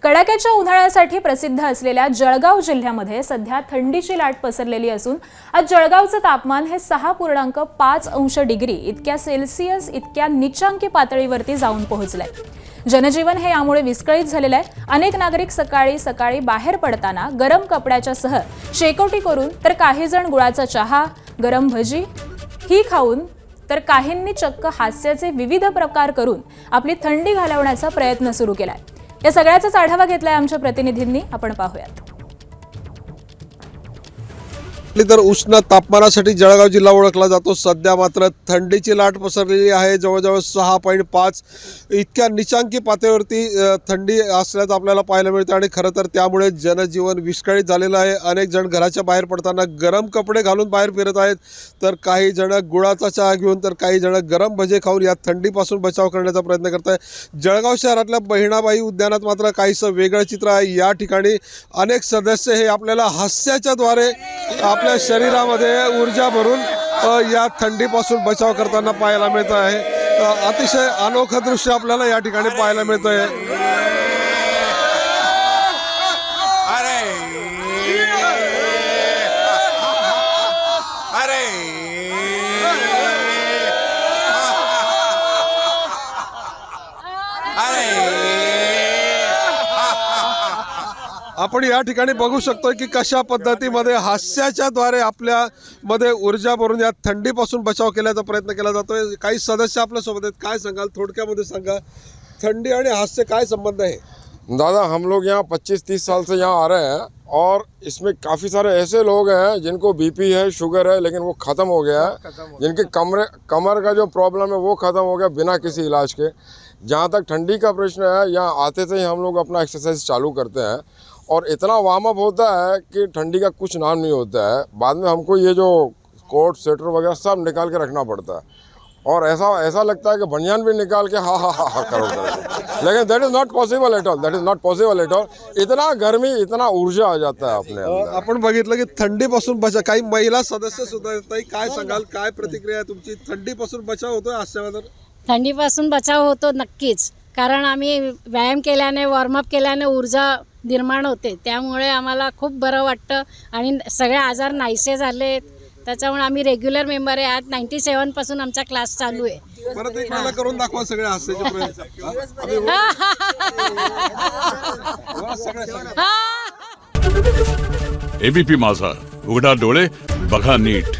कडाक्याच्या उन्हाळ्यासाठी प्रसिद्ध असलेल्या जळगाव जिल्ह्यामध्ये सध्या थंडीची लाट पसरलेली असून आज जळगावचं तापमान हे 6.5 अंश डिग्री इतक्या सेल्सिअस इतक्या नीचांकी पातळीवरती जाऊन पोहोचलंय। जनजीवन हे यामुळे विस्कळीत झालेलं आहे। अनेक नागरिक सकाळी बाहेर पडताना गरम कपड्याच्या सह शेकोटी करून तर काही जण गुळाचा चहा, गरम भजी ही खाऊन तर काहींनी चक्क हास्याचे विविध प्रकार करून आपली थंडी घालवण्याचा प्रयत्न सुरू केलाय। या सगळ्याचाच आढावा घेतलाय आमच्या प्रतिनिधींनी, आपण पाहूयात। तर उष्ण तापमानासाठी जळगाव जिल्हा ओळखला जातो। सध्या मात्र थंडीची लाट पसरलेली आहे। जवळजवळ 6.5 इतक्या नीचांकी पातळीवरती थंडी असल्याचं आपल्याला पाहायला मिळतं आणि खरं तर त्यामुळे जनजीवन विस्कळीत झालेलं आहे। अनेक जण घराच्या बाहेर पडताना गरम कपडे घालून बाहेर फिरत आहेत, तर काही जण गुळाचा चहा घेऊन तर काही जण गरम भजे खाऊन या थंडीपासून बचाव करण्याचा प्रयत्न करत आहेत। जळगाव शहरातल्या बहिणाबाई उद्यानात मात्र काहीसं वेगळं चित्र आहे। या ठिकाणी अनेक सदस्य हे आपल्याला हास्याच्या द्वारे आपल्या शरीरामध्ये ऊर्जा भरून या थंडीपासून बचाव करताना पाहायला मिळत आहे। अतिशय अनोखं दृश्य आपल्याला या ठिकाणी पाहायला मिळत आहे। आपण या ठिकाणी बघू शकतो की कशा पद्धतीमध्ये हास्याच्या द्वारे आपल्या मध्ये ऊर्जा भरून या थंडीपासून बचाव केल्याचा प्रयत्न केला जातोय। काही सदस्य आपल्या सोबत आहेत, काय सांगाल? थोडक्यामध्ये सांगा, थंडी आणि हास्य काय संबंध है? दादा, हम लोग यहाँ 25-30 साल से यहाँ आ रहे हैं और इसमें काफ़ी सारे ऐसे लोग हैं जिनको बीपी है, शुगर है, लेकिन वो ख़त्म हो गया है। जिनके कमर का जो प्रॉब्लम है वो ख़त्म हो गया बिना किसी इलाज के। जहाँ तक ठंडी का प्रश्न है, यहाँ आते से ही हम लोग अपना एक्सरसाइज चालू करते हैं और इतना वार्म अप होता है कि ठंडी का कुछ नाम नहीं होता है। बाद में हमको ये जो कोट स्वेटर वगैरह सब निकाल के रखना पड़ता है और ऐसा लगता है कि बनियान भी निकाल के हा करो। लेकिन that is not possible at all, that is not possible at all. इतना गर्मी, इतना ऊर्जा आ जाता है अपने अंदर। आपण बघितलं की थंडीपासून बचाव, काही महिला सदस्य सुद्धा आहेत। ताई, काय सांगाल? काय प्रतिक्रिया आहे तुमची? थंडीपासून बचाव होतोय हास्यावर? थंडीपासून बचाव होतो नक्कीच, कारण आम्ही व्यायाम केल्याने, वॉर्मअप केल्याने ऊर्जा निर्माण होते, त्यामुळे आम्हाला खूप बरं वाटतं आणि सगळे आजार नाहीसे झाले। त्याच्यामुळे आम्ही रेग्युलर मेंबर आहे। आज 97 पासून आमचा क्लास चालू आहे। परत एक मला करून दाखवा सगळे हास्याचे प्रयत्न। एबीपी माझा, उघडा डोळे बघा नीट।